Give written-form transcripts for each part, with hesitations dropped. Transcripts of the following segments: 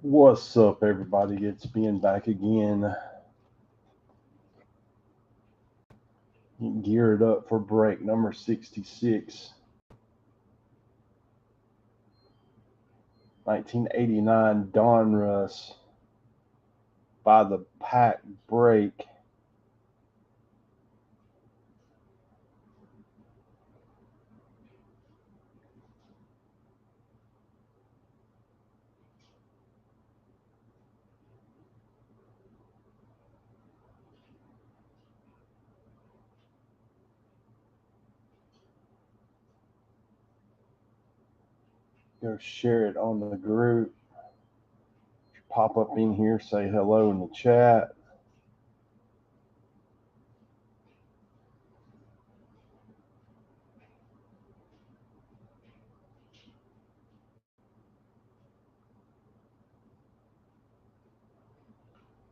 What's up, everybody? It's Ben back again. Geared up for break number 66. 1989 Donruss by the pack break. Go share it on the group. Pop up in here, say hello in the chat.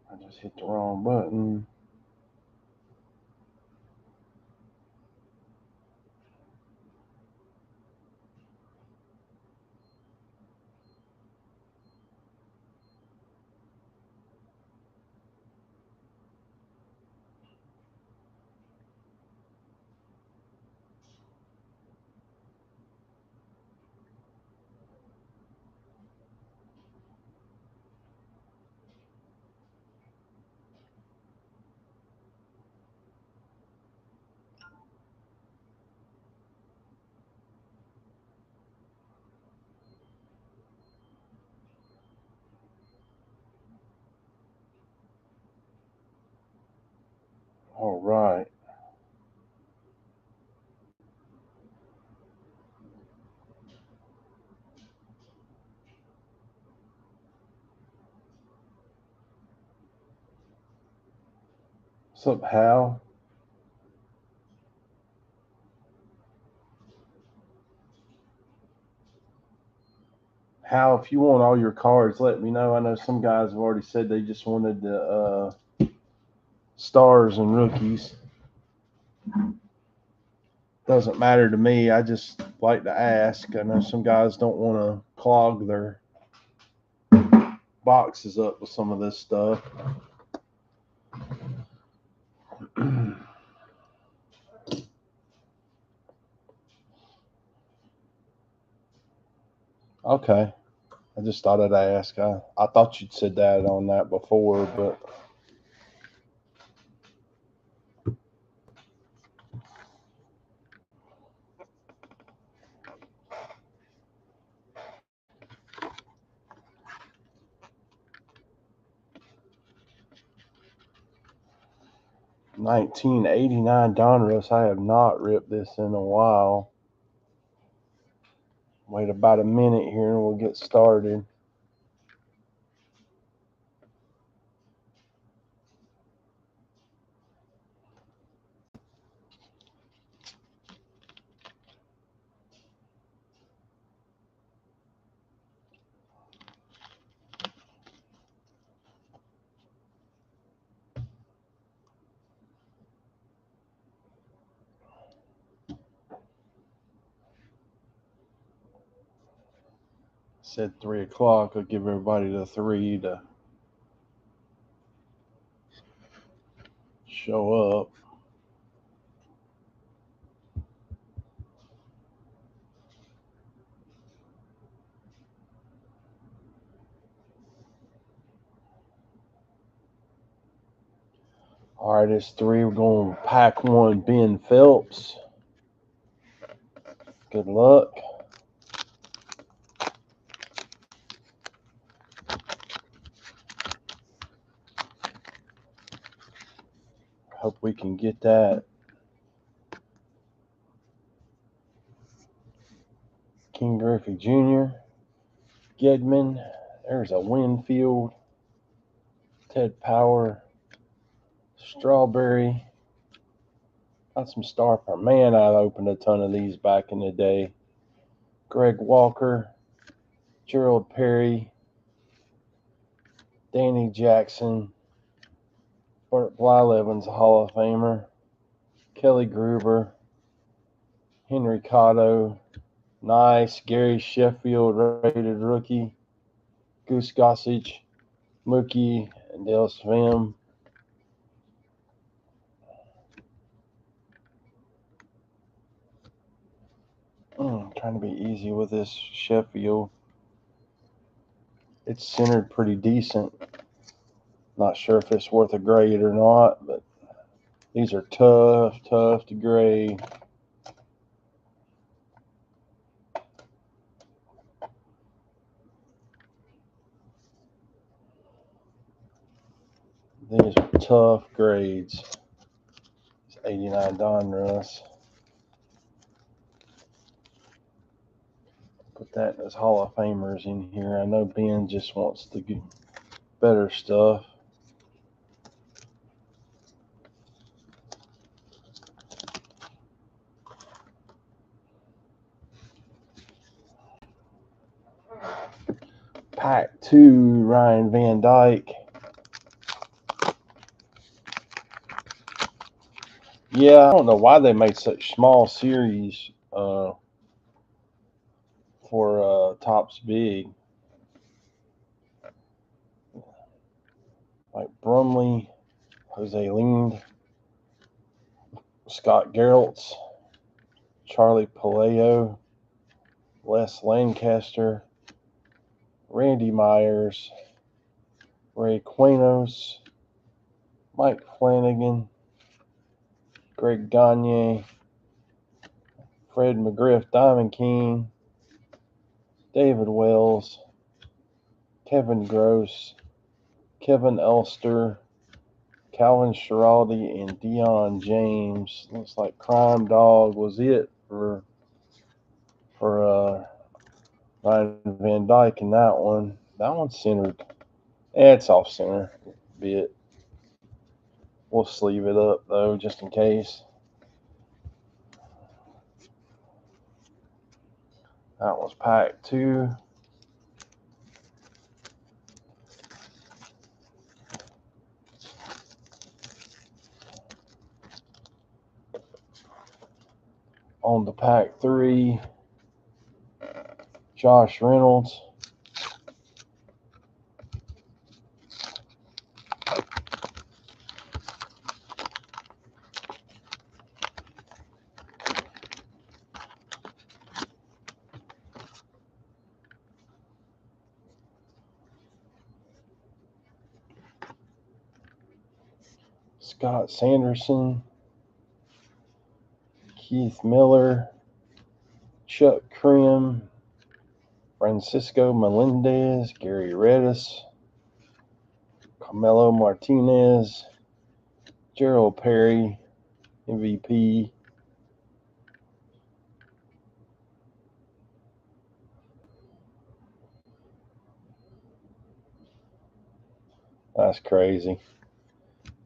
I just hit the wrong button. All right. What's up, Hal? Hal, if you want all your cards, let me know. I know some guys have already said they just wanted the stars and rookies. Doesn't matter to me. I just like to ask. I know some guys don't want to clog their boxes up with some of this stuff. Okay. I just thought I'd ask. I thought you'd said that on that before, but $19.89 Donruss. I have not ripped this in a while. Wait about a minute here and we'll get started. Said 3 o'clock. I'll give everybody the 3 to show up. All right, it's 3. We're going pack 1, Ben Phelps. Good luck. Hope we can get that. King Griffey Jr., Gedman. There's a Winfield. Ted Power. Strawberry. Got some star power. Man, I opened a ton of these back in the day. Greg Walker. Gerald Perry. Danny Jackson. Bert Blyleven's a Hall of Famer. Kelly Gruber. Henry Cotto. Nice. Gary Sheffield, rated rookie. Goose Gossage, Mookie, and Dale Svim. Trying to be easy with this Sheffield. It's centered pretty decent. Not sure if it's worth a grade or not, but these are tough to grade. These are tough grades. It's 89 Donruss. Put that as Hall of Famers in here. I know Ben just wants the better stuff. Pack 2, Ryan Van Dyke. Yeah, I don't know why they made such small series for Topps Big. Like Brumley, Jose Lind, Scott Geraltz, Charlie Palaio, Les Lancaster, Randy Myers, Ray Quanos, Mike Flanagan, Greg Gagne, Fred McGriff, Diamond King, David Wells, Kevin Gross, Kevin Elster, Calvin Schiraldi, and Dion James. Looks like Crime Dog was it for Ryan Van Dyke in that one. That one's centered. It's off center a bit. We'll sleeve it up though, just in case. That was pack 2. On the pack 3, Josh Reynolds, Scott Sanderson, Keith Miller, Chuck Krim, Francisco Melendez, Gary Redus, Carmelo Martinez, Gerald Perry, MVP. That's crazy.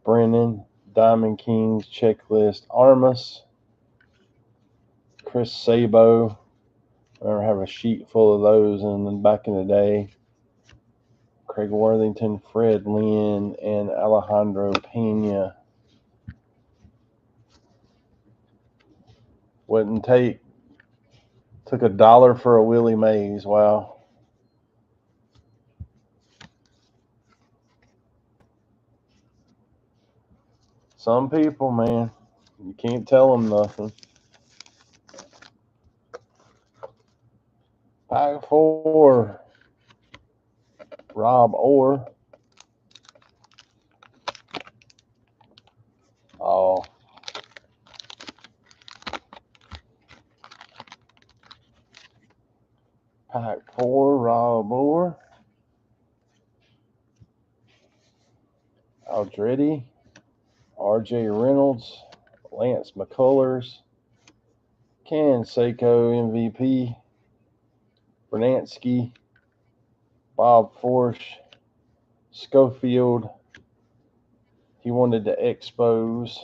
Brennan, Diamond Kings, Checklist, Armas, Chris Sabo. I remember having a sheet full of those back in the day. Craig Worthington, Fred Lynn, and Alejandro Pena. Wouldn't take. Took $1 for a Willie Mays. Wow. Some people, man, you can't tell them nothing. Pack 4, Rob Orr. Oh. Pack 4, Rob Orr. Aldretti, R.J. Reynolds, Lance McCullers, Ken Seiko MVP, Bernansky, Bob Forsch, Schofield. He wanted to expose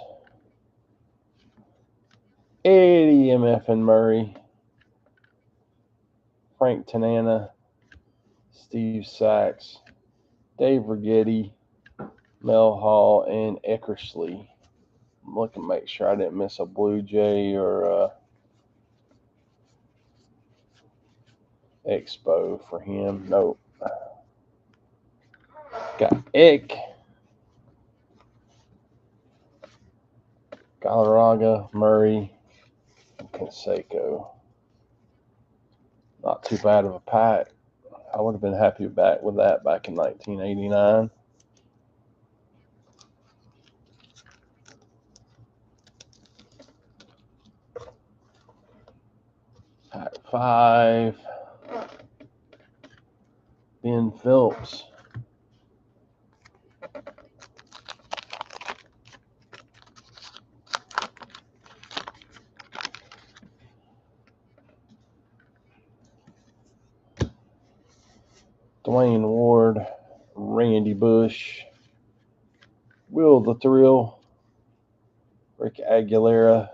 Eddie M.F. and Murray, Frank Tanana, Steve Sachs, Dave Rigetti, Mel Hall, and Eckersley. I'm looking to make sure I didn't miss a Blue Jay or Expo for him. Nope. Got Eck, Galarraga, Murray, and Canseco. Not too bad of a pack. I would have been happy back with that back in 1989. Pack 5. Ben Phillips. Dwayne Ward, Randy Bush, Will the Thrill, Rick Aguilera,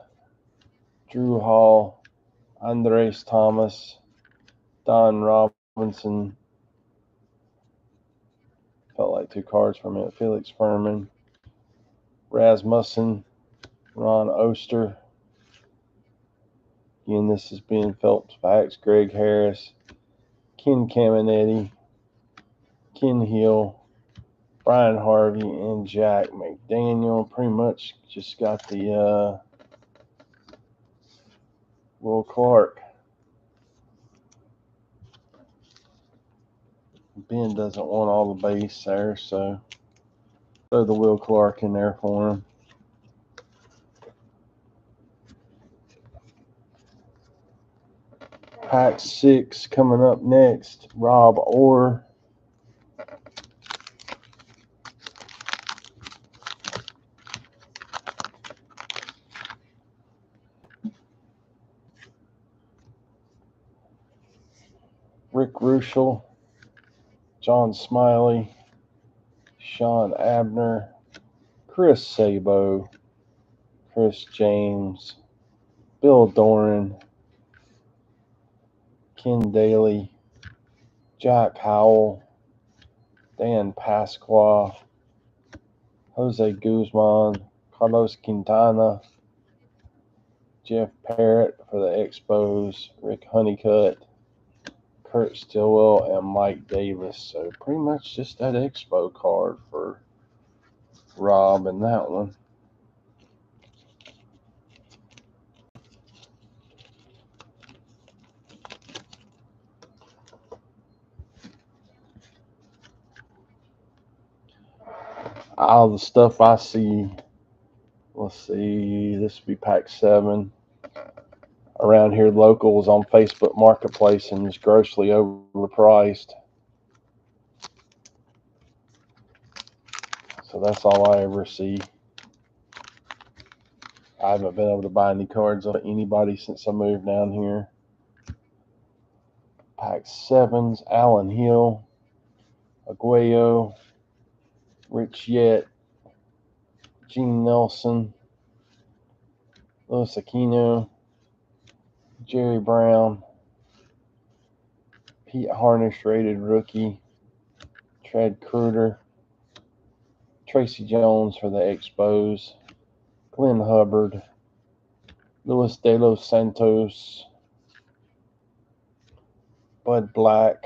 Drew Hall, Andres Thomas, Don Robinson. Felt like 2 cards for a minute. Felix Furman, Rasmussen, Ron Oster. Again, this is Ben Phelps packs. Greg Harris, Ken Caminetti, Ken Hill, Brian Harvey, and Jack McDaniel. Pretty much just got the Will Clark. Ben doesn't want all the base there, so throw the Will Clark in there for him. Pack 6 coming up next. Rob Orr. Rick Ruschel, John Smiley, Sean Abner, Chris Sabo, Chris James, Bill Doran, Ken Daly, Jack Howell, Dan Pasqua, Jose Guzman, Carlos Quintana, Jeff Parrott for the Expos, Rick Honeycutt, Kurt Stillwell, and Mike Davis. So pretty much just that Expo card for Rob in that one. All the stuff I see, let's see, this would be pack 7. Around here, locals on Facebook Marketplace and is grossly overpriced. So that's all I ever see. I haven't been able to buy any cards of anybody since I moved down here. Pack 7's Alan Hill, Aguayo, Rich Yett, Gene Nelson, Louis Aquino, Jerry Brown, Pete Harnish rated rookie, Tread Kruger, Tracy Jones for the Expos, Glenn Hubbard, Luis De Los Santos, Bud Black,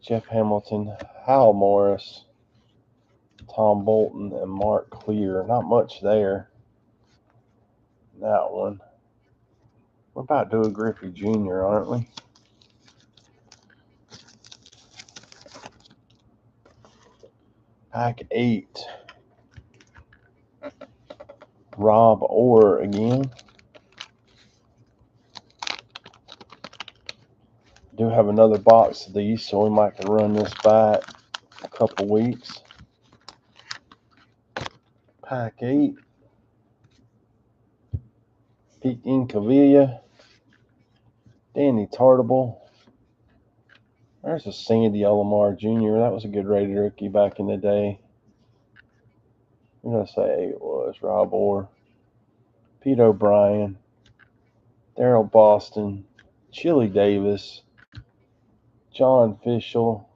Jeff Hamilton, Hal Morris, Tom Bolton, and Mark Clear. Not much there. That one. We're about to do a Griffey Jr., aren't we? Pack 8. Rob Orr again. Do have another box of these, so we might can run this back a couple weeks. Pack 8. Pete Incavilla, Danny Tartable. There's a Sandy Alomar Jr. That was a good rated rookie back in the day. I'm going to say it was Rob Orr. Pete O'Brien, Daryl Boston, Chili Davis, John Fishel,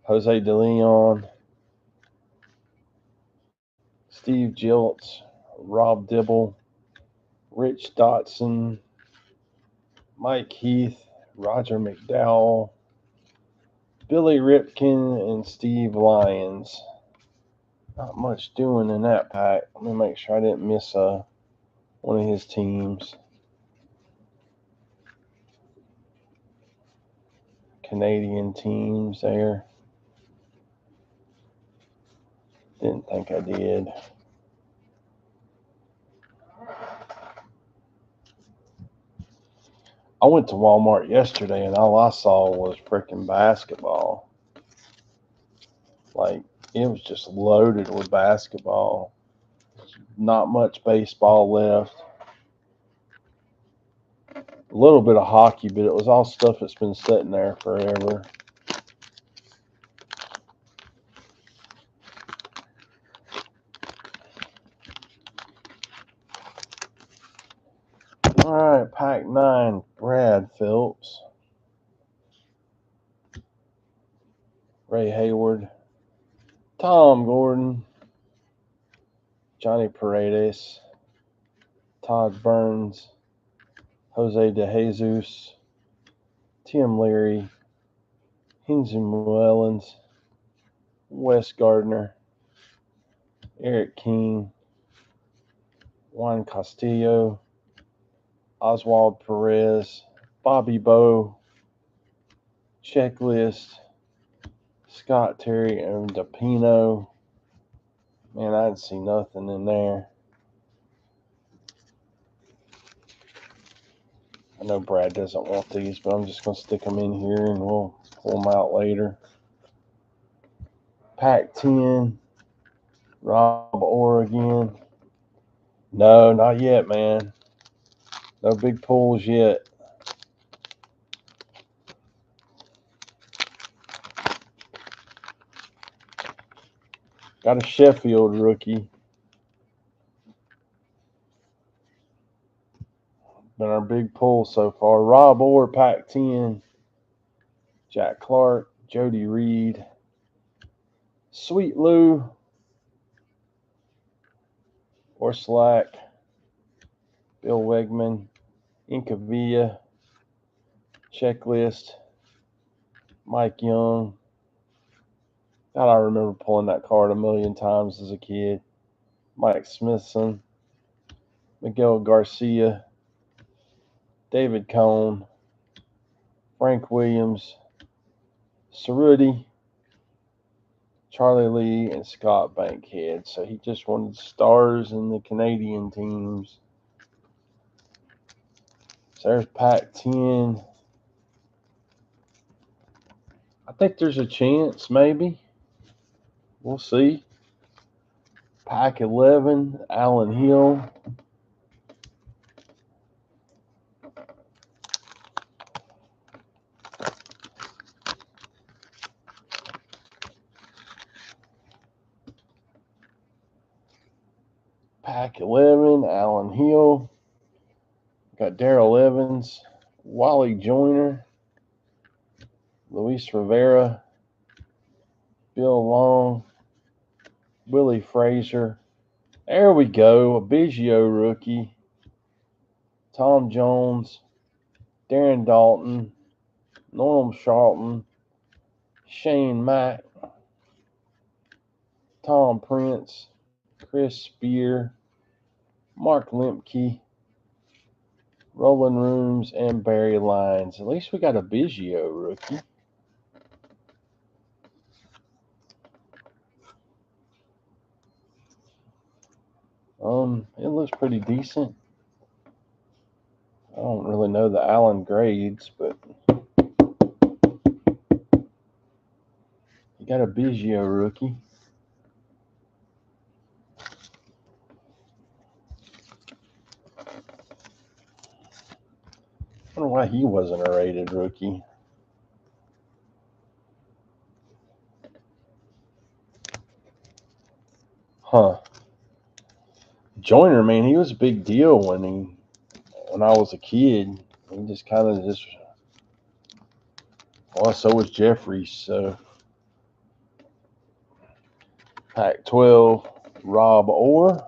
Jose De Leon, Steve Jiltz, Rob Dibble, Rich Dotson, Mike Heath, Roger McDowell, Billy Ripken, and Steve Lyons. Not much doing in that pack. Let me make sure I didn't miss one of his teams. Canadian teams there. Didn't think I did. I went to Walmart yesterday and all I saw was freaking basketball. Like, it was just loaded with basketball. Not much baseball left. A little bit of hockey, but it was all stuff that's been sitting there forever. All right, pack 9, Brad Phillips, Ray Hayward, Tom Gordon, Johnny Paredes, Todd Burns, Jose De Jesus, Tim Leary, Hinzy Mullins, Wes Gardner, Eric King, Juan Castillo, Oswald Perez, Bobby Bowe, Checklist, Scott Terry, and DePino. Man, I didn't see nothing in there. I know Brad doesn't want these, but I'm just going to stick them in here and we'll pull them out later. Pack 10, Rob Orr again. No, not yet, man. No big pulls yet. Got a Sheffield rookie. Been our big pull so far. Rob Orr, pack 10. Jack Clark, Jody Reed, Sweet Lou, Orslack, Bill Wegman, Incavilla, Checklist, Mike Young. God, I remember pulling that card a million times as a kid. Mike Smithson, Miguel Garcia, David Cohn, Frank Williams, Cerruti, Charlie Lee, and Scott Bankhead. So he just wanted stars in the Canadian teams. So there's pack 10. I think there's a chance, maybe. We'll see. Pack 11, Allen Hill. Pack 11, Allen Hill. Got Darrell Evans, Wally Joyner, Luis Rivera, Bill Long, Willie Frazier. There we go, a Biggio rookie. Tom Jones, Darren Dalton, Norm Charlton, Shane Mack, Tom Prince, Chris Spear, Mark Lemke, Roland Rooms, and Barry Lyons. At least we got a Biggio rookie. It looks pretty decent. I don't really know the Allen grades, but you got a Biggio rookie. I wonder why he wasn't a rated rookie. Huh. Joyner, man, he was a big deal when I was a kid. He just kind of just. Well, so was Jeffries. So pack 12, Rob Orr.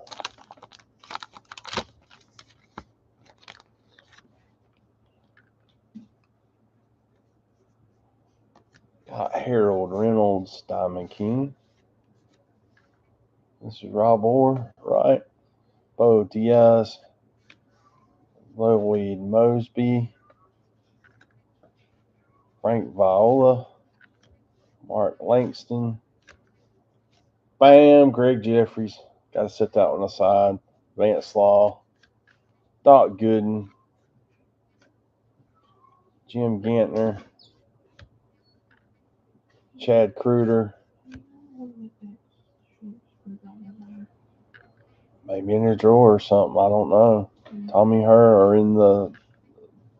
Got Harold Reynolds, Diamond King. This is Rob Orr, right? Bo Diaz, Lloyd Mosby, Frank Viola, Mark Langston. Bam, Greg Jeffries. Got to set that one aside. Vance Law, Doc Gooden, Jim Gantner, Chad Kruger. Maybe in your drawer or something. I don't know. Tommy Herr or in the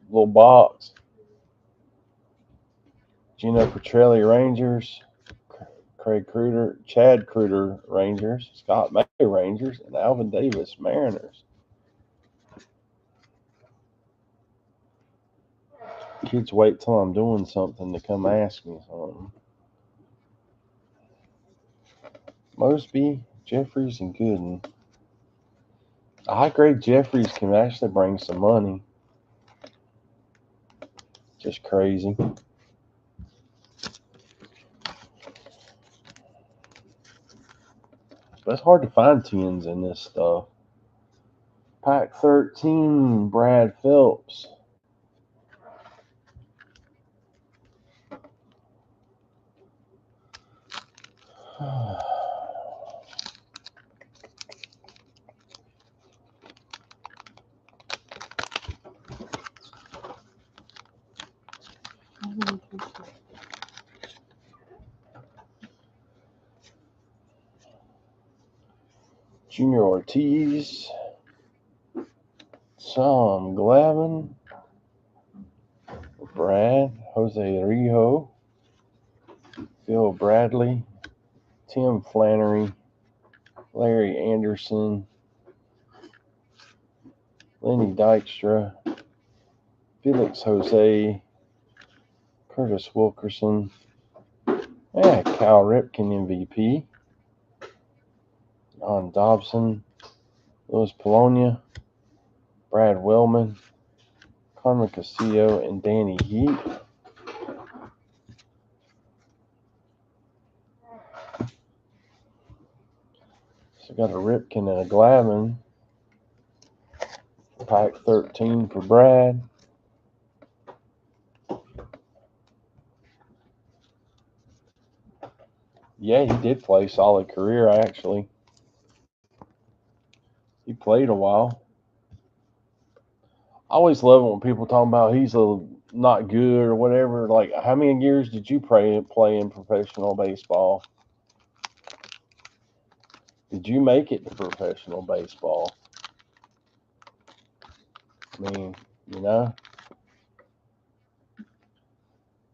little box. Gino Petrelli Rangers. Craig Kruger, Chad Kruger Rangers. Scott May Rangers. And Alvin Davis Mariners. Kids wait till I'm doing something to come ask me something. Mosby, Jeffries, and Gooden. A high-grade Jeffries can actually bring some money. Just crazy. But it's hard to find 10s in this stuff. Pack 13, Brad Phelps. Junior Ortiz. Sam Glavin. Brad. Jose Rijo. Phil Bradley. Tim Flannery. Larry Anderson. Lenny Dykstra. Felix Jose. Curtis Wilkerson. Cal Ripken MVP. Don Dobson. Louis Polonia. Brad Wellman. Carmen Castillo and Danny Heat. So got a Ripken and a Glavin. Pack 13 for Brad. Yeah, he did play a solid career, actually. He played a while. I always love it when people talk about he's not good or whatever. Like, how many years did you play in professional baseball? Did you make it to professional baseball? I mean,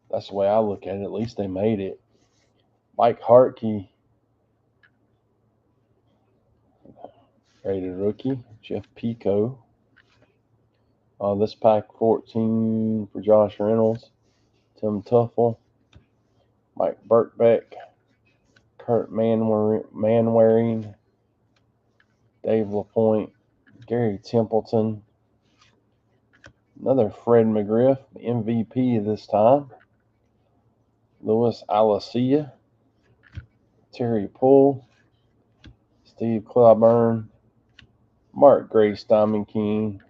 that's the way I look at it. At least they made it. Mike Hartke, rated rookie. Jeff Pico. This pack 14 for Josh Reynolds. Tim Tuffle. Mike Birkbeck. Kurt Manwaring. Dave LaPointe. Gary Templeton. Another Fred McGriff, MVP this time. Louis Alicia. Terry Poole. Steve Claiborne. Mark Grace Diamond King.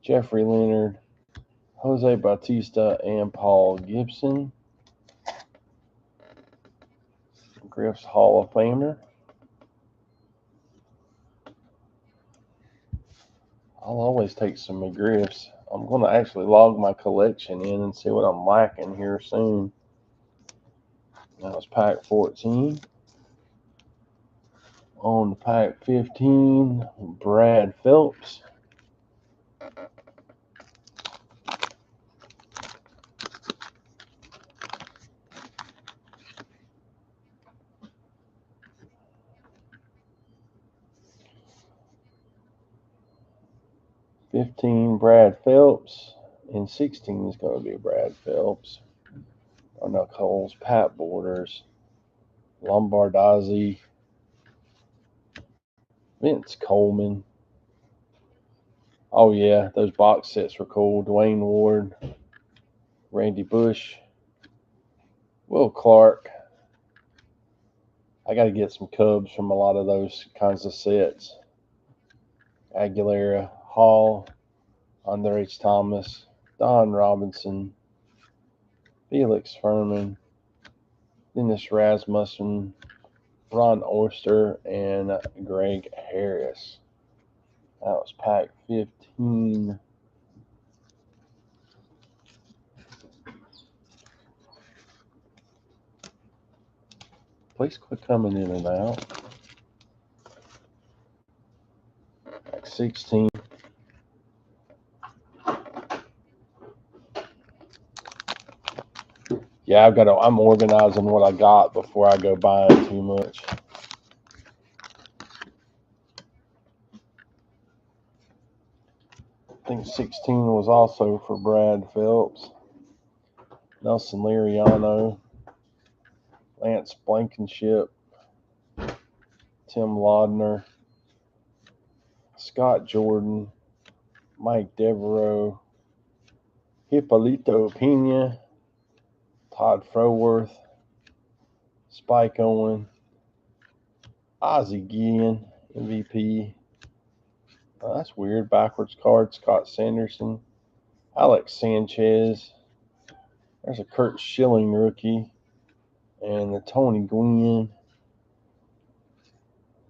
Jeffrey Leonard. Jose Bautista and Paul Gibson. Griff's Hall of Famer. I'll always take some McGriffs. I'm going to actually log my collection in and see what I'm lacking here soon. That was pack 14. On to pack 15, Brad Phelps. Brad Phelps, and 16 is going to be Brad Phelps. Darnell Coles, Pat Borders, Lombardozzi, Vince Coleman. Oh yeah, those box sets were cool. Dwayne Ward, Randy Bush, Will Will Clark. I got to get some Cubs from a lot of those kinds of sets. Aguilera, Hall, Andres Thomas, Don Robinson, Felix Furman, Dennis Rasmussen, Ron Oyster, and Greg Harris. That was pack 15. Please quit coming in and out. Pack 16. Yeah, I'm organizing what I got before I go buying too much. I think 16 was also for Brad Phelps, Nelson Liriano, Lance Blankenship, Tim Laudner, Scott Jordan, Mike Devereaux, Hippolito Pena, Todd Froworth, Spike Owen, Ozzie Guillen, MVP. Oh, that's weird. Backwards card, Scott Sanderson, Alex Sanchez. There's a Kurt Schilling rookie. And the Tony Gwynn,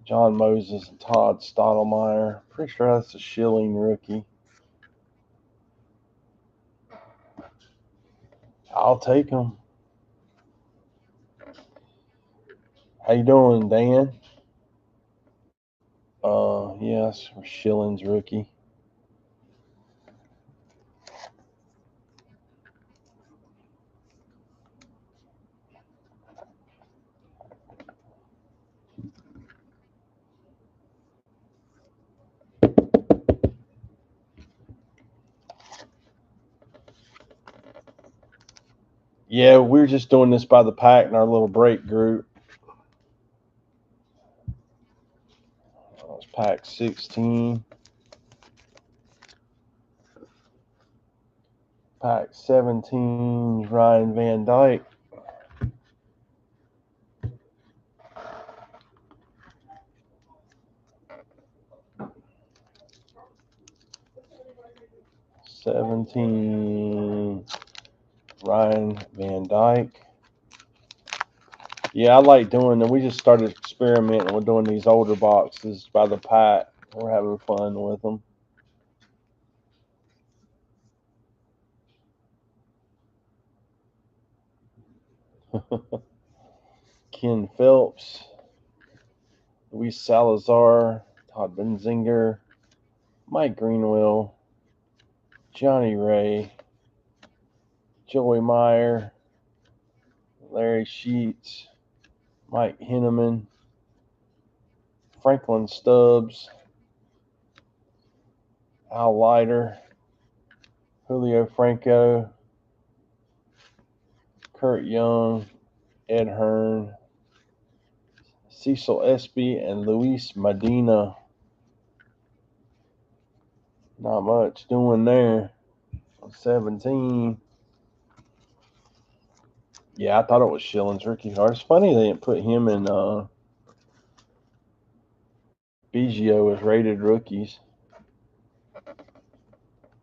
John Moses, and Todd Stottlemyre. Pretty sure that's a Schilling rookie. I'll take them. How you doing, Dan? Yes, Schilling's rookie. Yeah, we're just doing this by the pack in our little break group. That was pack 16. Pack 17, Ryan Van Dyke. Ryan Van Dyke. Yeah, I like doing them. We just started experimenting with doing these older boxes by the pack. We're having fun with them. Ken Phelps, Luis Salazar, Todd Benzinger, Mike Greenwell, Johnny Ray, Joey Meyer, Larry Sheets, Mike Henneman, Franklin Stubbs, Al Leiter, Julio Franco, Kurt Young, Ed Hearn, Cecil Espy, and Luis Medina. Not much doing there. 17. Yeah, I thought it was Schilling's rookie card. It's funny they didn't put him in Biggio as rated rookies.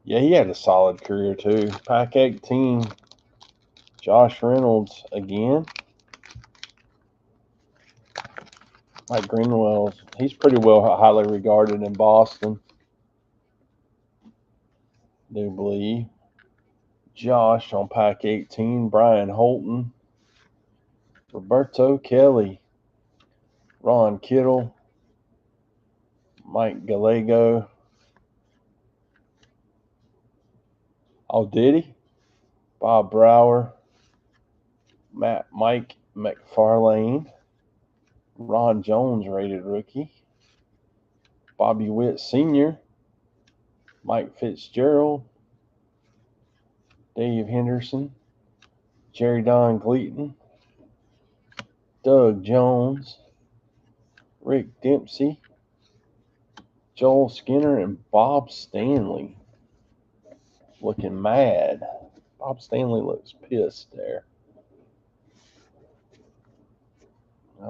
Yeah, he had a solid career too. Pack 18. Josh Reynolds again. Mike Greenwell, he's pretty well highly regarded in Boston. Do believe. Josh on pack 18. Brian Holton. Roberto Kelly. Ron Kittle. Mike Gallego. Oh, did he? Bob Brower. Mike McFarlane. Ron Jones rated rookie. Bobby Witt Sr. Mike Fitzgerald. Dave Henderson. Jerry Don Gleaton. Doug Jones. Rick Dempsey. Joel Skinner, and Bob Stanley. Looking mad. Bob Stanley looks pissed there.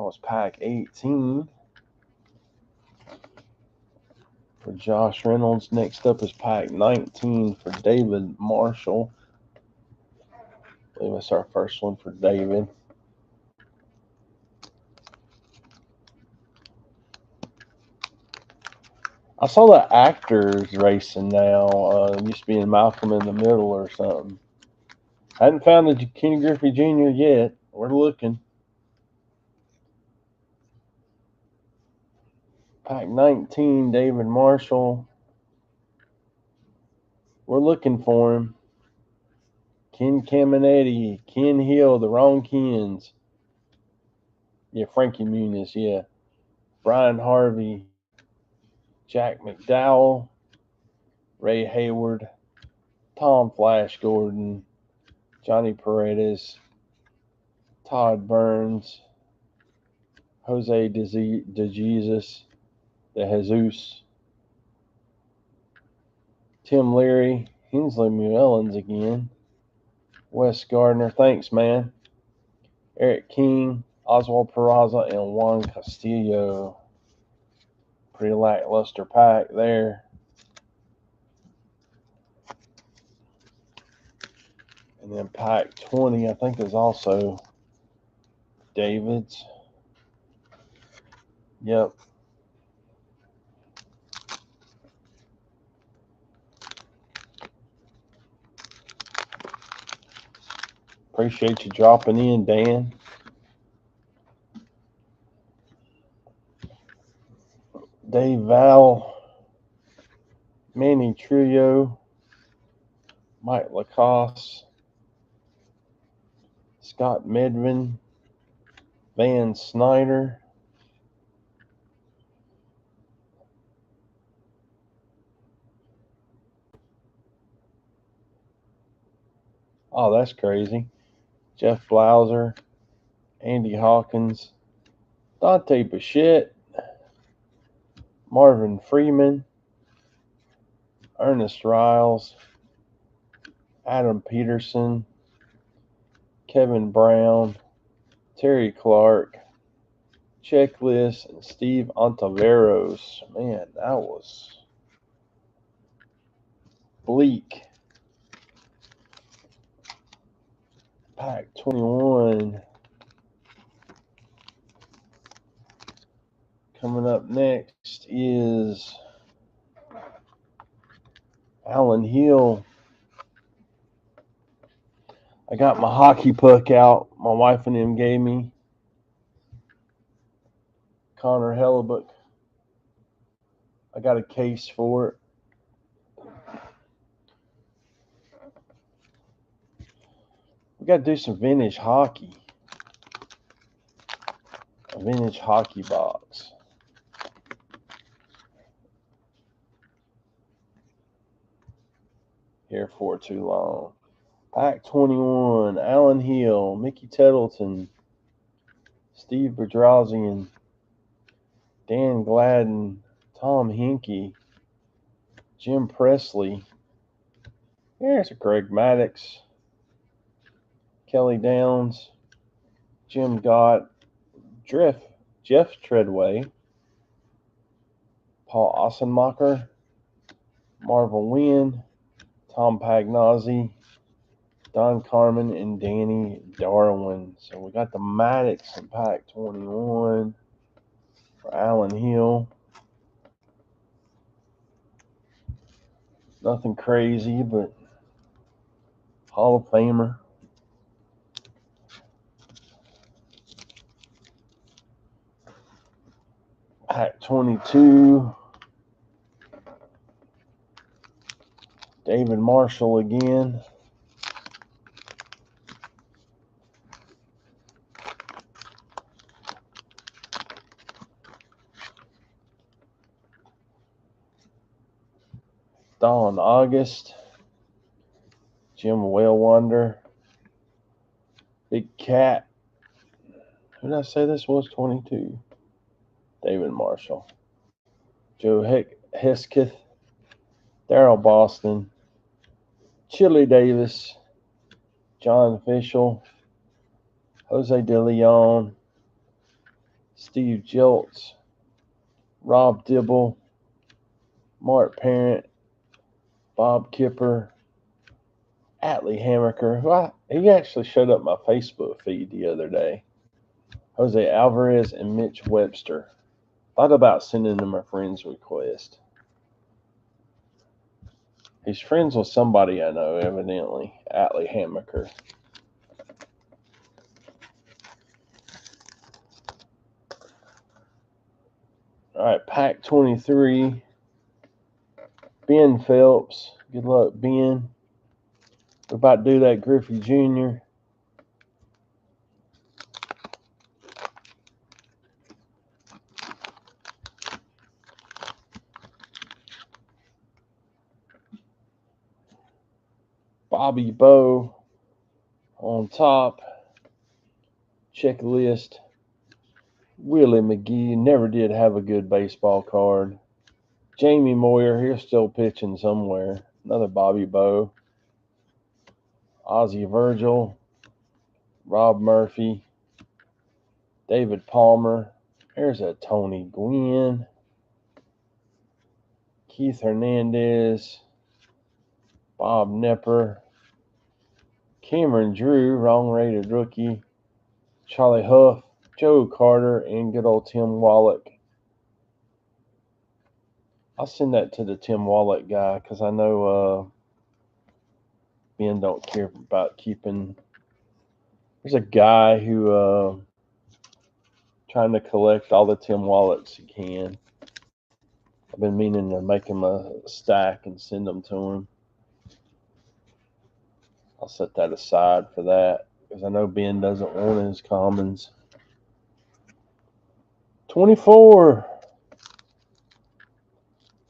was pack 18 for Josh Reynolds. Next up is pack 19 for David Marshall. I believe that's our first one for David. I saw the actors racing now. Used to be in Malcolm in the Middle or something. Hadn't found the Kenny Griffey Jr. yet. We're looking. Pack 19, David Marshall. We're looking for him. Ken Caminetti, Ken Hill, the wrong Kens. Yeah, Frankie Muniz, yeah. Brian Harvey, Jack McDowell, Ray Hayward, Tom Flash Gordon, Johnny Paredes, Todd Burns, Jose De Jesus, De Jesus, Tim Leary, Hensley Muellins again, Wes Gardner, thanks man, Eric King, Oswald Peraza, and Juan Castillo. Pretty lackluster pack there. And then pack 20, I think, is also David's. Yep. Appreciate you dropping in, Dan. Dave Val, Manny Trillo, Mike Lacoste, Scott Medvin, Van Snyder, oh, that's crazy, Jeff Blauser, Andy Hawkins, Dante Bichette, Marvin Freeman, Ernest Riles, Adam Peterson, Kevin Brown, Terry Clark, Checklist, and Steve Ontiveros. Man, that was bleak. Pack 21. Coming up next is Alan Hill. I got my hockey puck out. My wife and him gave me. Connor Hellebuck. I got a case for it. We got to do some vintage hockey. A vintage hockey box. Here for too long. Pack 21. Alan Hill, Mickey Tettleton, Steve Bedrosian, Dan Gladden, Tom Hinkie, Jim Presley. There's a Greg Maddox, Kelly Downs, Jim Gott, Jeff Treadway, Paul Ossenmacher, Marvel Wynn, Tom Pagnozzi, Don Carmen, and Danny Darwin. So we got the Maddox in pack 21 for Alan Hill. Nothing crazy, but Hall of Famer. Pack 22. David Marshall again. Don August. Jim Wellwander. Big Cat. Who did I say this was? 22. David Marshall. Joe Hesketh. Darryl Boston. Chili Davis. John Fishel. Jose De Leon. Steve Jilts, Rob Dibble, Mark Parent, Bob Kipper, Atlee Hammaker, he actually showed up my Facebook feed the other day. Jose Alvarez and Mitch Webster. Thought about sending him a friend's request. He's friends with somebody I know, evidently. Atlee Hammaker. All right, pack 23. Ben Phelps. Good luck, Ben. We're about to do that Griffey Jr. Bobby Bowe on top. Checklist. Willie McGee never did have a good baseball card. Jamie Moyer, he's still pitching somewhere. Another Bobby Bowe. Ozzie Virgil. Rob Murphy. David Palmer. There's a Tony Gwynn. Keith Hernandez. Bob Nepper. Cameron Drew, wrong rated rookie. Charlie Huff. Joe Carter, and good old Tim Wallach. I'll send that to the Tim Wallach guy because I know Ben don't care about keeping. There's a guy who trying to collect all the Tim Wallachs he can. I've been meaning to make him a stack and send them to him. I'll set that aside for that because I know Ben doesn't want his commons. 24.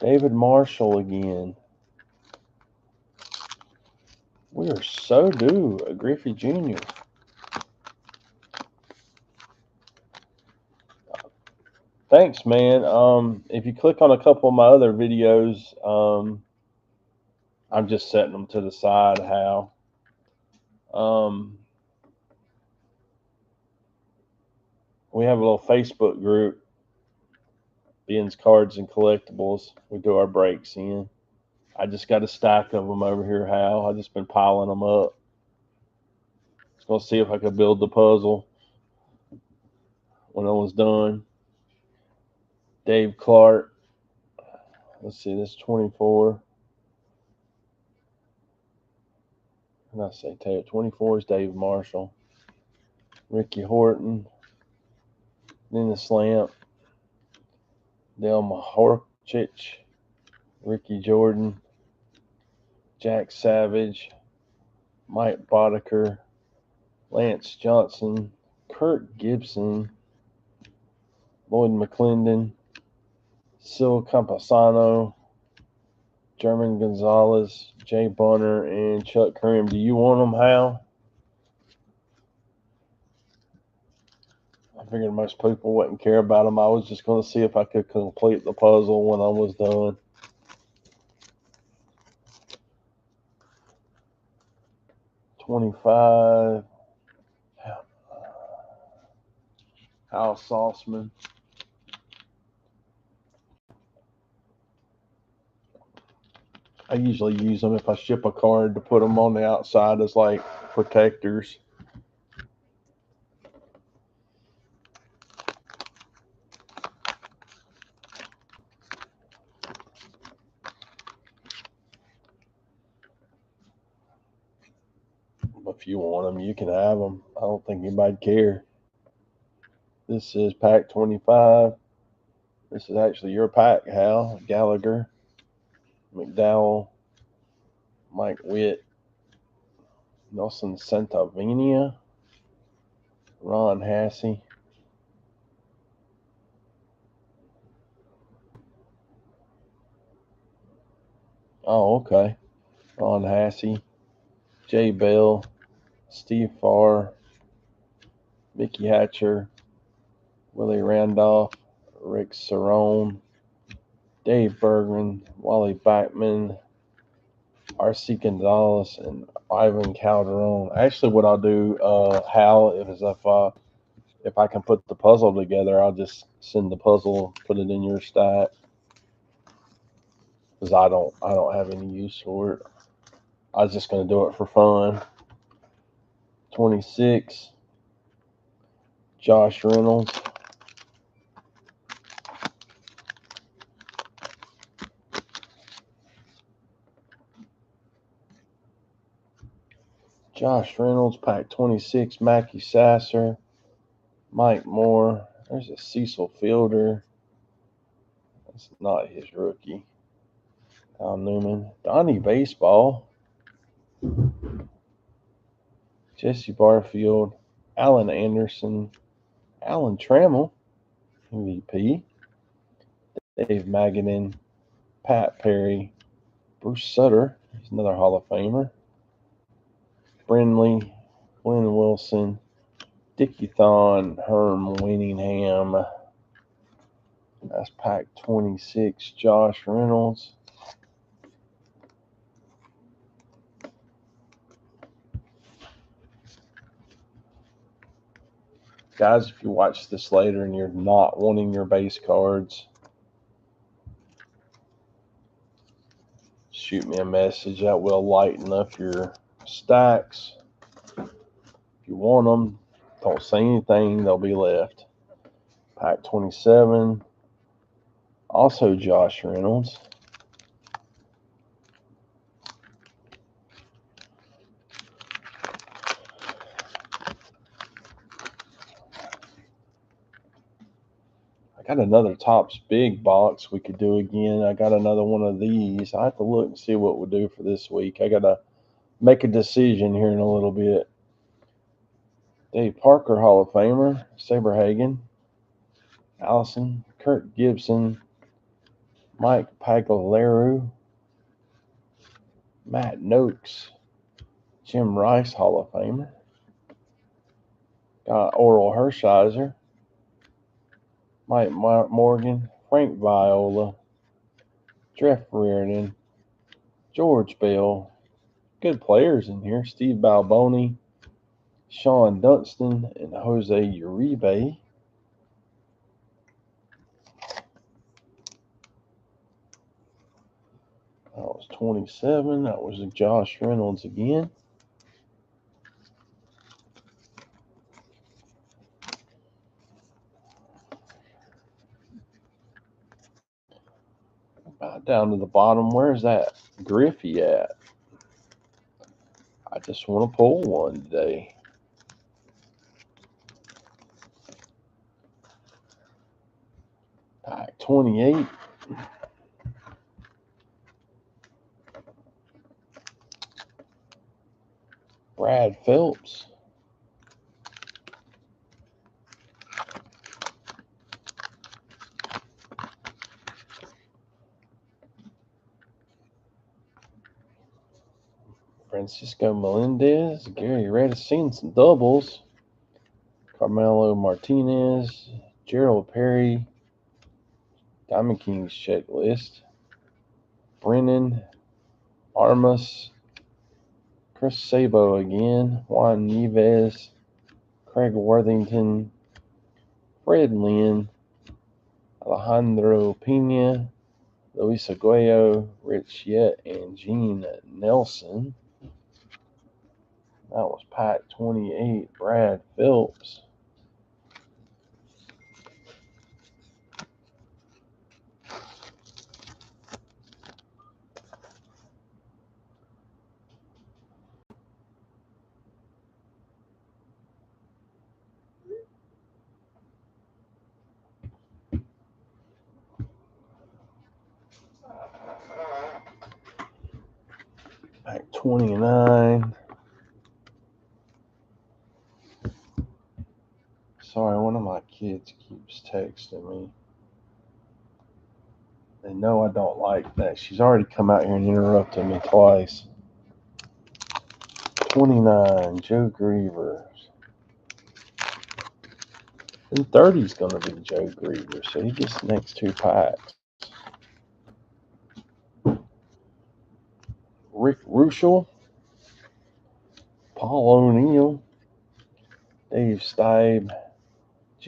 David Marshall again. We are so due a Griffey Jr. Thanks, man. If you click on a couple of my other videos, I'm just setting them to the side. How? We have a little Facebook group, Ben's Cards and Collectibles. We do our breaks in. I just got a stack of them over here, Hal. I've just been piling them up. Just going to see if I could build the puzzle when I was done. Dave Clark. Let's see, this 24. And I say 24 is Dave Marshall. Ricky Horton. Dennis Lamp. Del Mahorchich. Ricky Jordan. Jack Savage. Mike Boddicker. Lance Johnson. Kurt Gibson. Lloyd McClendon. Sil Campasano. German Gonzalez. Jay Bunner, and Chuck Cream. Do you want them, Hal? I figured most people wouldn't care about them. I was just going to see if I could complete the puzzle when I was done. $25. Hal Sauceman. I usually use them if I ship a card to put them on the outside as like protectors. If you want them, you can have them. I don't think anybody'd care. This is pack 25. This is actually your pack, Hal. Gallagher, McDowell, Mike Witt, Nelson Santavenia, Ron Hassey. Oh, okay. Ron Hassey, Jay Bell, Steve Farr, Mickey Hatcher, Willie Randolph, Rick Cerrone, Dave Bergman, Wally Backman, R.C. Gonzalez, and Ivan Calderon. Actually, what I'll do, Hal, if if I can put the puzzle together, I'll just send the puzzle, put it in your stack, because I don't have any use for it. I was just gonna do it for fun. 26, Josh Reynolds. Josh Reynolds, pack 26, Mackie Sasser, Mike Moore. There's a Cecil Fielder. That's not his rookie. Al Newman. Donnie Baseball. Jesse Barfield. Alan Anderson. Alan Trammell. MVP. Dave Magadan. Pat Perry. Bruce Sutter. He's another Hall of Famer. Brindley. Glenn Wilson. Dickie Thon. Herm Winningham. That's pack 26. Josh Reynolds. Guys, if you watch this later and you're not wanting your base cards, shoot me a message. That will lighten up your stacks. If you want them, don't say anything. They'll be left. Pack 27. Also Josh Reynolds. I got another Topps big box we could do again. I got another one of these. I have to look and see what we'll do for this week. I got to make a decision here in a little bit. Dave Parker, Hall of Famer. Saberhagen. Allison. Kirk Gibson. Mike Pagliaru. Matt Noakes. Jim Rice, Hall of Famer. Got Oral Hershiser. Mike Morgan. Frank Viola. Jeff Reardon. George Bell. Good players in here. Steve Balboni. Sean Dunston and Jose Uribe. That was 27. That was Josh Reynolds again. About down to the bottom. Where's that Griffey at? I just want to pull one today. Pack 28. Brad Phelps. Francisco Melendez. Gary Reddish. Seen some doubles. Carmelo Martinez. Gerald Perry. Diamond Kings checklist. Brennan. Armas. Chris Sabo again. Juan Nieves. Craig Worthington. Fred Lynn. Alejandro Pena. Luis Aguayo. Rich Yett. And Gene Nelson. That was pack 28. Brad Phelps. Pack 29. Sorry, one of my kids keeps texting me. They know I don't like that. She's already come out here and interrupted me twice. 29, Joe Griever. And 30 is going to be Joe Griever, so he gets the next two packs. Rick Ruschel, Paul O'Neill, Dave Stibe,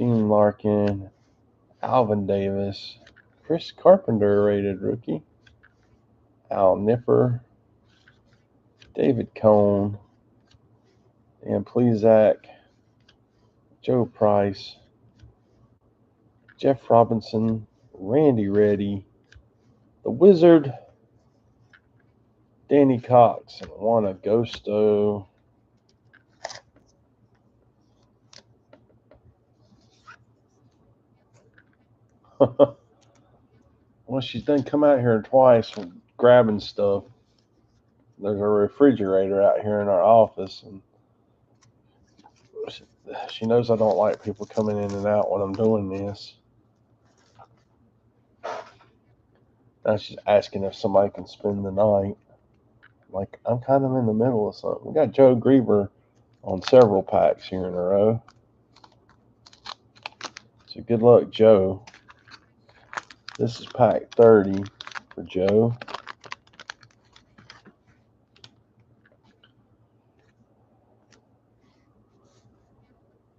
Gene Larkin, Alvin Davis, Chris Carpenter rated rookie, Al Nipper, David Cone, Dan Plesac, Joe Price, Jeff Robinson, Randy Reddy, the Wizard, Danny Cox, and Juan Agosto. Well, she's done come out here twice grabbing stuff. There's a refrigerator out here in our office, and she knows I don't like people coming in and out when I'm doing this. Now she's asking if somebody can spend the night. Like, I'm kind of in the middle of something. We got Joe Grieber on several packs here in a row. So good luck, Joe. This is pack 30 for Joe.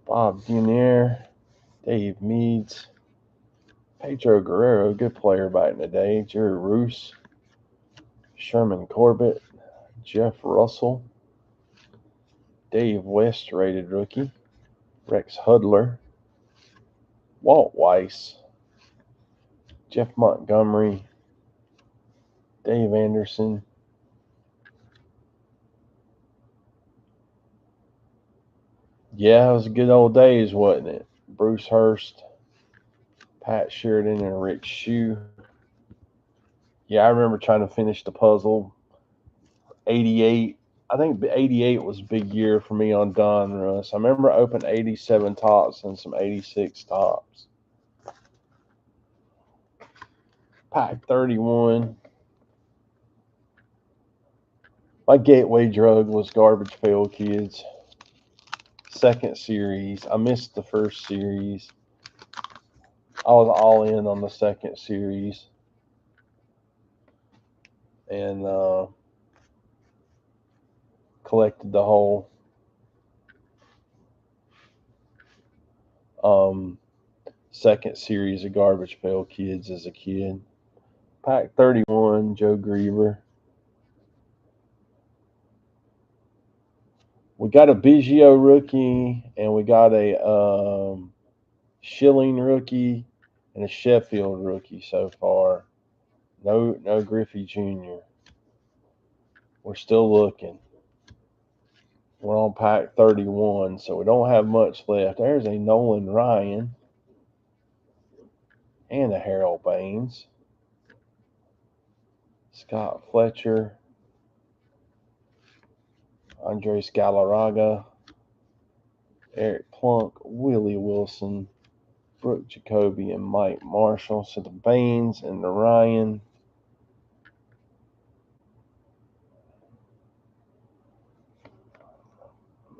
Bob Junior, Dave Meads, Pedro Guerrero, good player back in the day, Jerry Roos, Sherman Corbett, Jeff Russell, Dave West, rated rookie, Rex Hudler, Walt Weiss, Jeff Montgomery, Dave Anderson, yeah, it was good old days, wasn't it? Bruce Hurst, Pat Sheridan, and Rick Shue. Yeah, I remember trying to finish the puzzle. 88. I think 88 was a big year for me on Donruss. I remember I opened 87 tops and some 86 tops. Pack 31. My gateway drug was Garbage Pail Kids. Second series. I missed the first series. I was all in on the second series. And collected the whole second series of Garbage Pail Kids as a kid. Pack 31, Joe Grieber. We got a Biggio rookie, and we got a Schilling rookie, and a Sheffield rookie so far. No Griffey Jr. We're still looking. We're on pack 31, so we don't have much left. There's a Nolan Ryan and a Harold Baines. Scott Fletcher, Andres Galarraga, Eric Plunk, Willie Wilson, Brooke Jacoby, and Mike Marshall. So the Baines and the Ryan.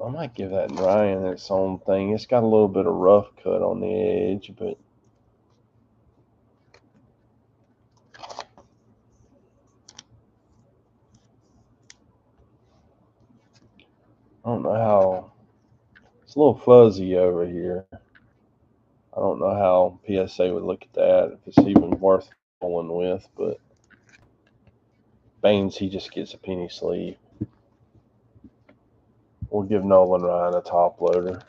I might give that Ryan its own thing. It's got a little bit of rough cut on the edge, but I don't know how. It's a little fuzzy over here. I don't know how PSA would look at that, if it's even worth pulling with, but Baines, he just gets a penny sleeve. We'll give Nolan Ryan a top loader.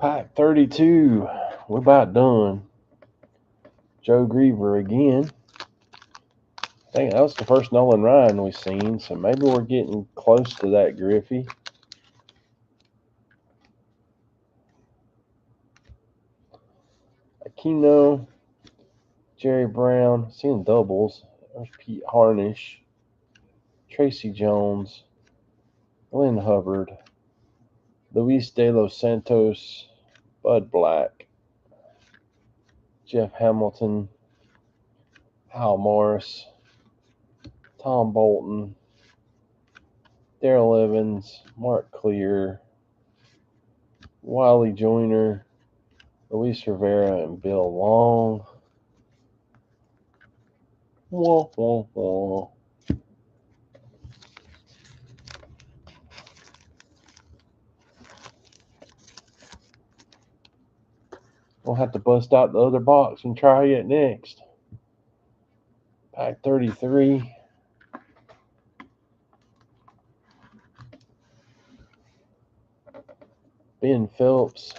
Pack 32. We're about done. Joe Griever again. I think that was the first Nolan Ryan we've seen, so maybe we're getting close to that Griffey. Aquino, Jerry Brown, seeing doubles. There's Pete Harnish, Tracy Jones, Glenn Hubbard, Luis De Los Santos, Bud Black, Jeff Hamilton, Hal Morris, Tom Bolton, Darrell Evans, Mark Clear, Wiley Joyner, Luis Rivera, and Bill Long. Wah, wah, wah. We'll have to bust out the other box and try it next. Pack 33. Ben Phillips.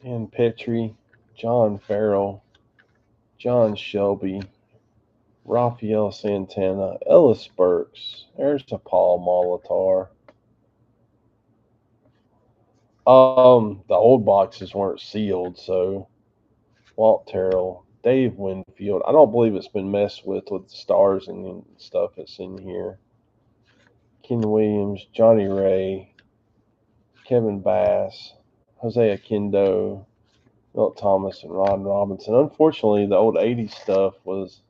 Ben Petrie. John Farrell. John Shelby. Rafael Santana. Ellis Burks. There's a Paul Molitor. The old boxes weren't sealed, so Walt Terrell, Dave Winfield. I don't believe it's been messed with the stars and stuff that's in here. Ken Williams, Johnny Ray, Kevin Bass, Jose Akindo, Milt Thomas, and Ron Robinson. Unfortunately, the old '80s stuff wasn't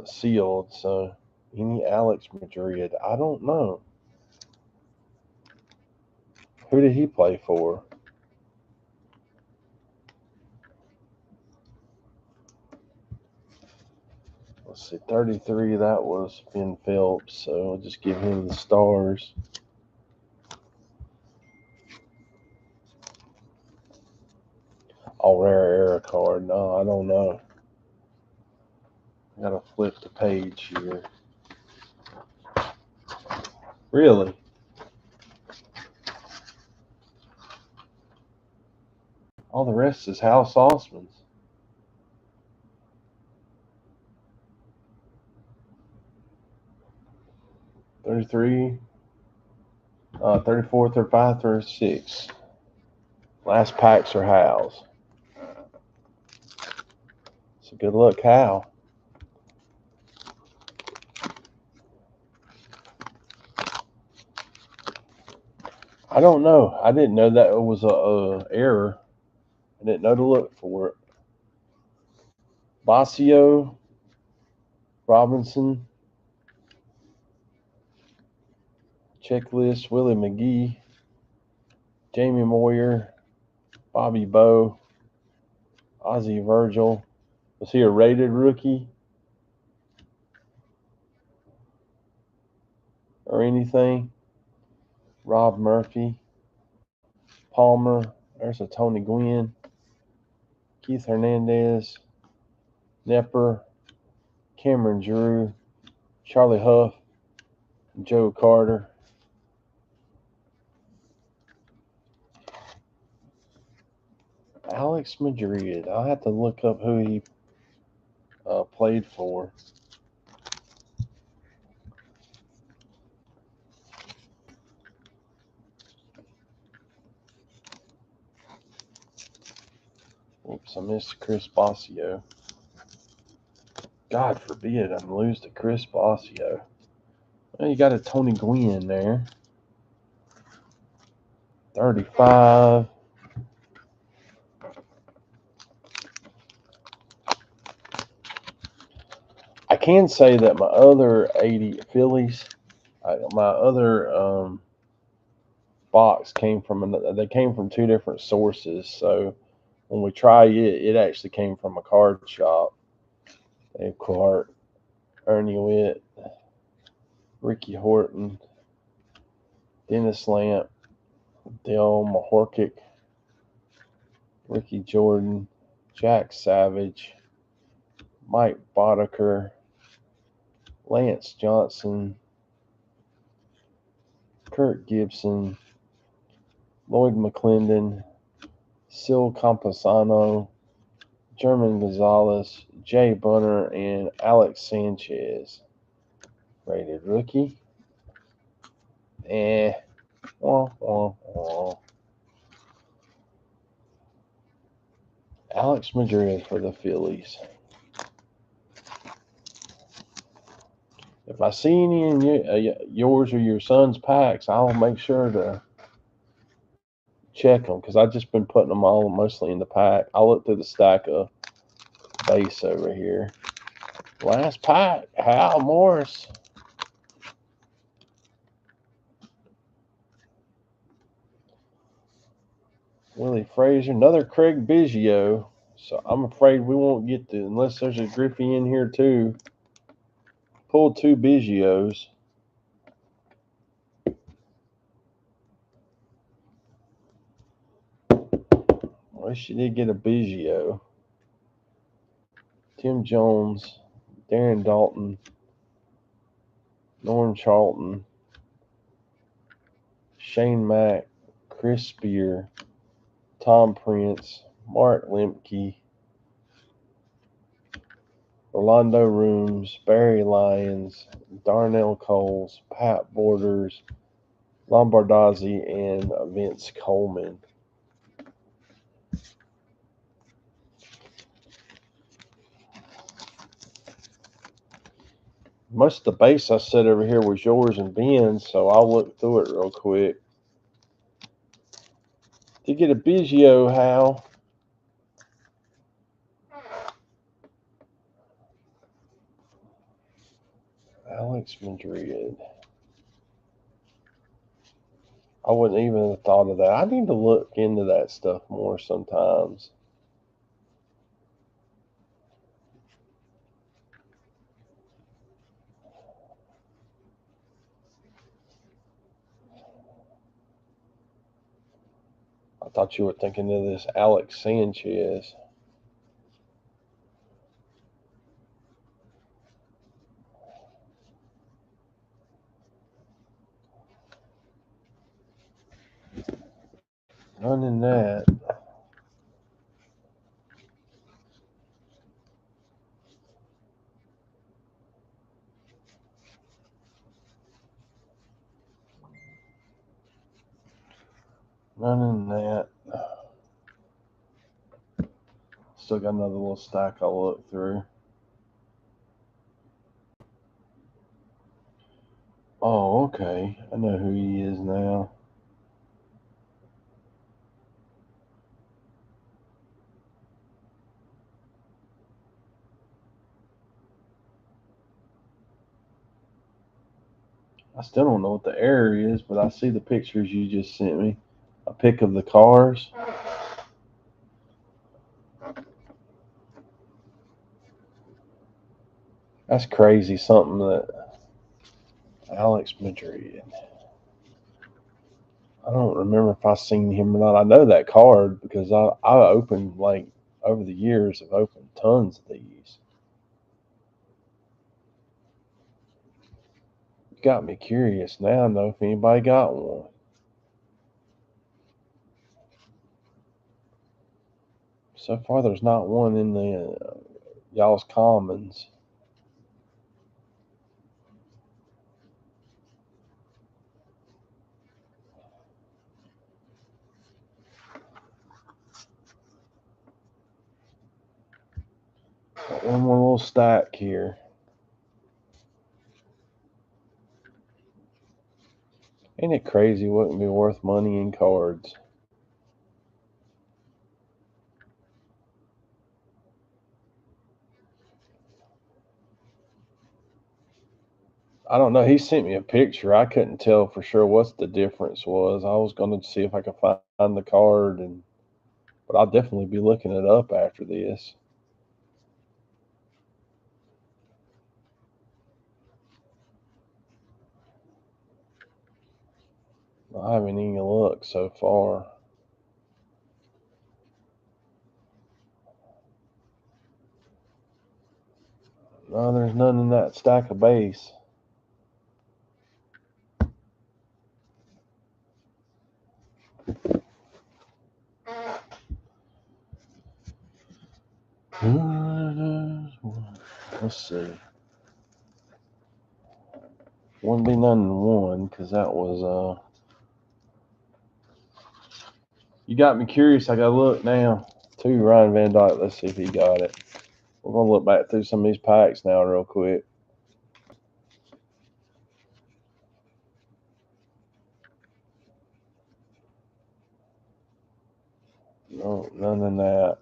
sealed, so any Alex Madrid, I don't know. Who did he play for? Let's see, 33, that was Ben Phelps, so I'll just give him the stars. Oh, rare era card. No, I don't know. I gotta flip the page here. Really? All the rest is House Osmonds. '33, 34, 35, 36. Last packs are Hal's. So good luck, Hal. I don't know. I didn't know that it was a error. I didn't know to look for it. Basio, Robinson, Checklist, Willie McGee, Jamie Moyer, Bobby Bowe, Ozzie Virgil. Was he a rated rookie or anything? Rob Murphy, Palmer. There's a Tony Gwynn, Keith Hernandez, Nepper, Cameron Drew, Charlie Huff, Joe Carter. Alex Madrid. I'll have to look up who he played for. Oops, I missed Chris Basio. God forbid I lose to Chris Basio. Well, you got a Tony Gwynn there. 35. I can say that my other 80 Phillies, my other box came from two different sources. So when we try it actually came from a card shop. Dave Clark, Ernie Witt, Ricky Horton, Dennis Lamp, Dale Mahorkic, Ricky Jordan, Jack Savage, Mike Boddicker, Lance Johnson, Kurt Gibson, Lloyd McClendon, Sil Campusano, German Gonzalez, Jay Bunner, and Alex Sanchez. Rated rookie. Wah, wah, wah. Alex Madrid for the Phillies. If I see any in yours or your son's packs, I'll make sure to check them because I've just been putting them all mostly in the pack. I'll look through the stack of base over here. Last pack, Hal Morris. Willie Frazier, another Craig Biggio. So I'm afraid we won't get to, unless there's a Griffey in here too. Pull 2 Biggios. Well, she did get a Biggio. Tim Jones, Darren Dalton, Norm Charlton, Shane Mack, Chris Spear, Tom Prince, Mark Lemke, Orlando Rooms, Barry Lyons, Darnell Coles, Pat Borders, Lombardozzi, and Vince Coleman. Most of the base I said over here was yours and Ben's, so I'll look through it real quick. Did you get a Biggio, Hal? Alex Madrid. I wouldn't even have thought of that. I need to look into that stuff more sometimes. I thought you were thinking of this Alex Sanchez. None in that. None in that. Still got another little stack I'll look through. Oh, okay. I know who he is now. I still don't know what the error is, but I see the pictures you just sent me. A pic of the cars. That's crazy. Something that Alex Madrid. I don't remember if I seen him or not. I know that card because I opened, like, over the years, I've opened tons of these. Got me curious now. Know if anybody got one. So far, there's not one in the y'all's commons. Got one more little stack here. Ain't it crazy what can be worth money in cards? I don't know. He sent me a picture. I couldn't tell for sure what the difference was. I was going to see if I could find the card, but I'll definitely be looking it up after this. I haven't even looked so far. No, there's none in that stack of base. Let's see. Wouldn't be none in one because that was You got me curious. I gotta look now. To Ryan Van Dyke. Let's see if he got it. We're gonna look back through some of these packs now real quick. No, none in that.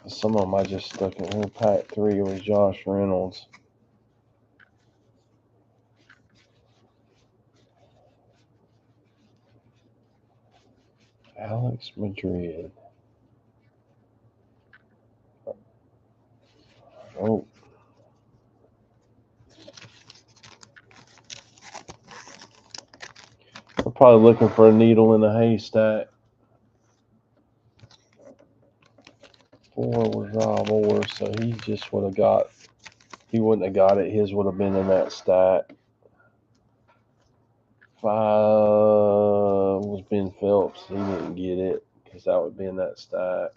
Some of them I just stuck in here. Pack 3 was Josh Reynolds. Alex Madrid. Oh. I'm probably looking for a needle in a haystack. 4 was Rob Orr, so he just would have got, he wouldn't have got it. His would have been in that stack. 5 was Ben Phelps. He didn't get it because that would be in that stack.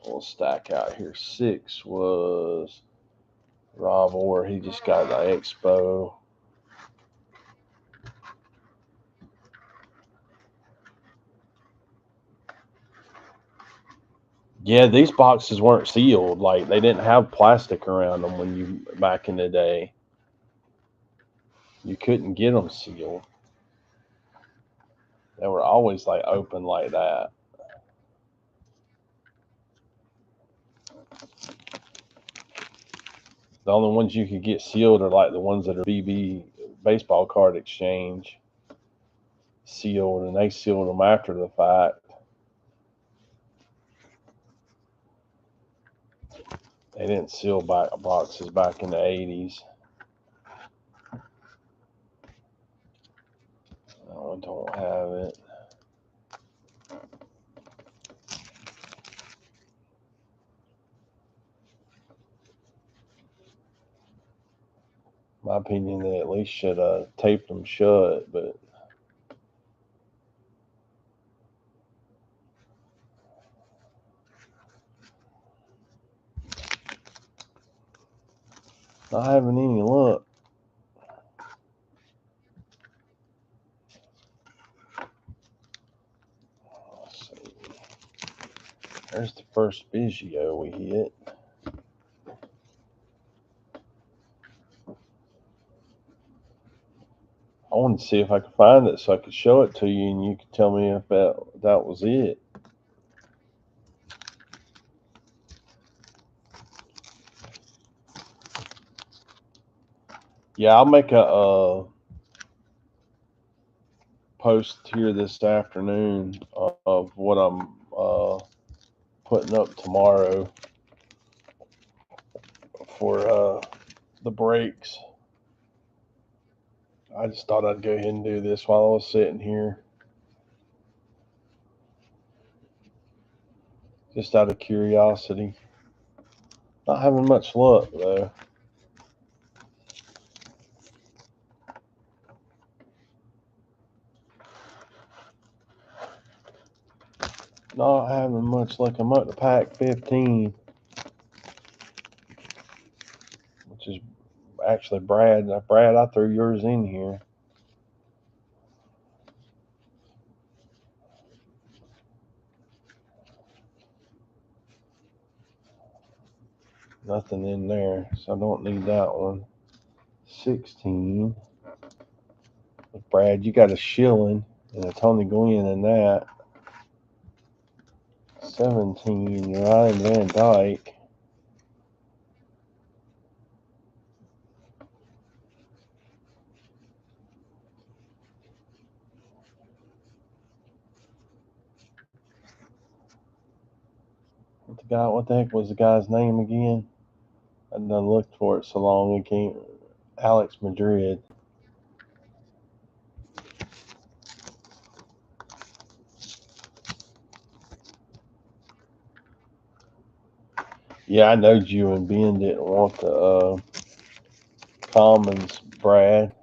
Pull a stack out here. 6 was Rob Orr. He just got the Expo. Yeah, these boxes weren't sealed. Like, they didn't have plastic around them when you, back in the day. You couldn't get them sealed. They were always like open like that. The only ones you could get sealed are like the ones that are BB baseball card exchange sealed, and they sealed them after the fact. They didn't seal back boxes back in the 80s. I don't have it. My opinion, they at least should have taped them shut, but not having any luck. Let's see. There's the first Biggio we hit. I wanted to see if I could find it so I could show it to you and you could tell me if that was it. Yeah, I'll make a post here this afternoon of what I'm putting up tomorrow for the breaks. I just thought I'd go ahead and do this while I was sitting here, just out of curiosity. Not having much luck though. Not having much luck. I'm up to pack 15, which is actually Brad. Brad, I threw yours in here. Nothing in there, so I don't need that one. 16. Brad, you got a Schilling and a Tony Gwynn in that. 17, Ryan Van Dyke. What the heck was the guy's name again? I done looked for it so long it can't. Alex Madrid. Yeah, I know you and Ben didn't want the Commons, Brad.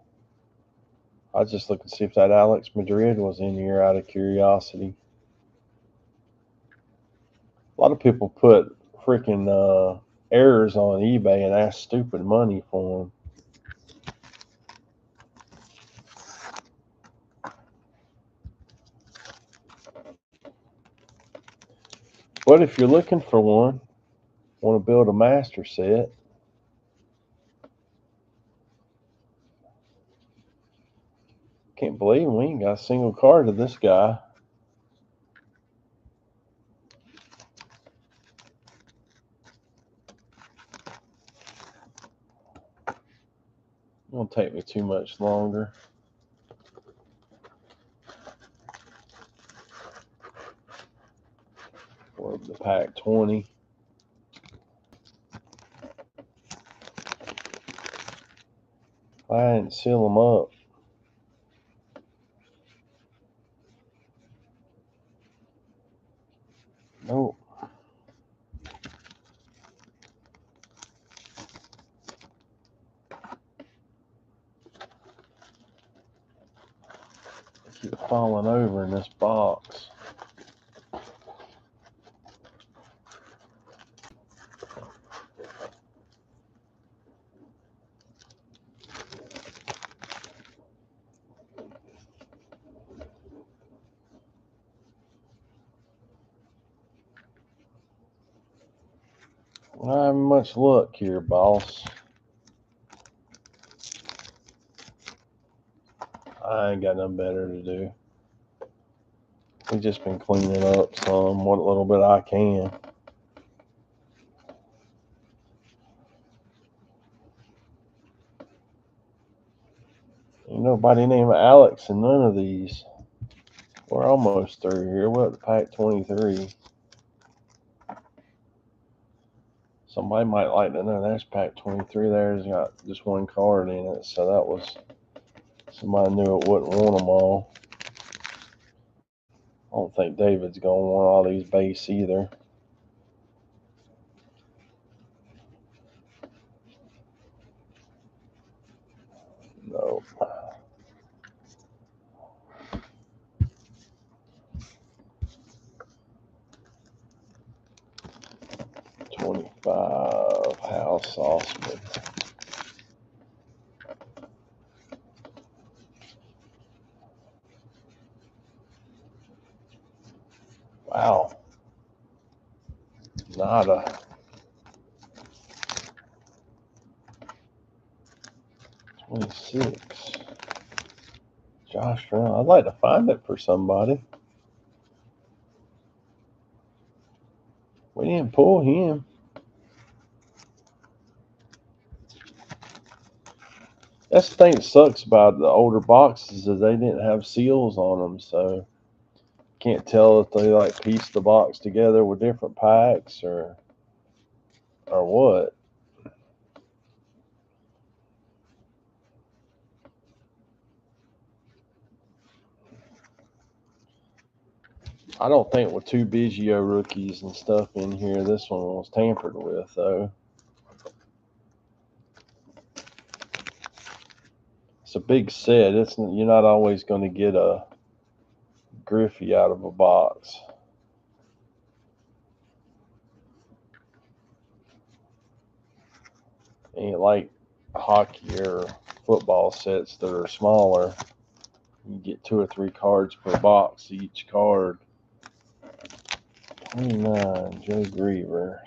I was just looking to see if that Alex Madrid was in here out of curiosity. A lot of people put freaking errors on eBay and ask stupid money for them. But if you're looking for one, want to build a master set, can't believe we ain't got a single card of this guy. won't take me too much longer. Or the pack 20. I didn't seal them up. Nope. They keep falling over in this box. Not having much luck here, boss. I ain't got nothing better to do. We've just been cleaning up some, what little bit I can. Ain't nobody named Alex in none of these. We're almost through here. We're up to pack 23. Somebody might like to know that's pack 23. There's got just one card in it, so that was somebody knew it wouldn't want them all. I don't think David's gonna want all these base either. No. $25 House Osman. Wow. Nada. 26. Josh Brown. I'd like to find it for somebody. We didn't pull him. That's the thing that sucks about the older boxes is they didn't have seals on them, so can't tell if they like pieced the box together with different packs or what. I don't think with two Biggio rookies and stuff in here, this one was tampered with though. It's a big set. You're not always going to get a Griffey out of a box. Ain't like hockey or football sets that are smaller. You get 2 or 3 cards per box each card. 29, Joe Griever.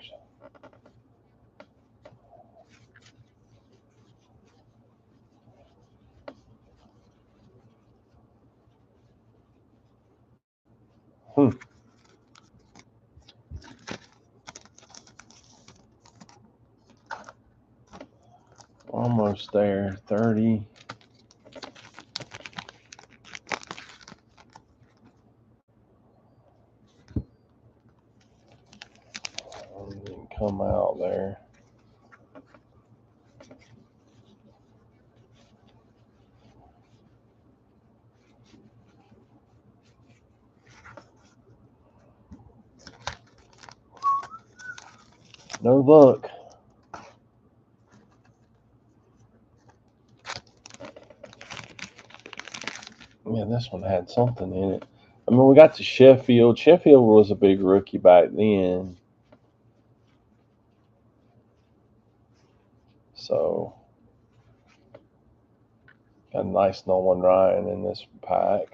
Almost there. 30. Didn't come out there. No luck. Yeah, this one had something in it. I mean, we got to Sheffield. Sheffield was a big rookie back then. So, got a nice Nolan Ryan in this pack.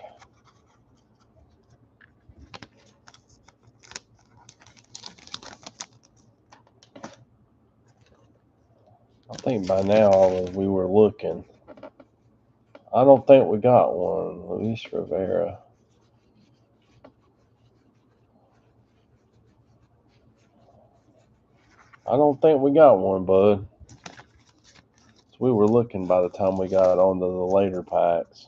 I think by now we were looking. I don't think we got one. Luis Rivera. I don't think we got one, bud. We were looking by the time we got onto the later packs.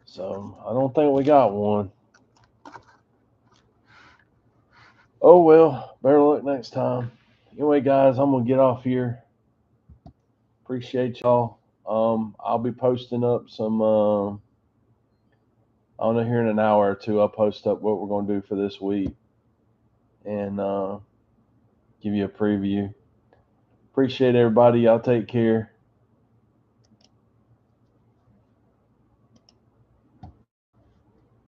So I don't think we got one. Oh well, better luck next time. Anyway, guys, I'm gonna get off here. Appreciate y'all. I'll be posting up some. I don't know, here in an hour or two, I'll post up what we're gonna do for this week and give you a preview. Appreciate everybody. Y'all take care.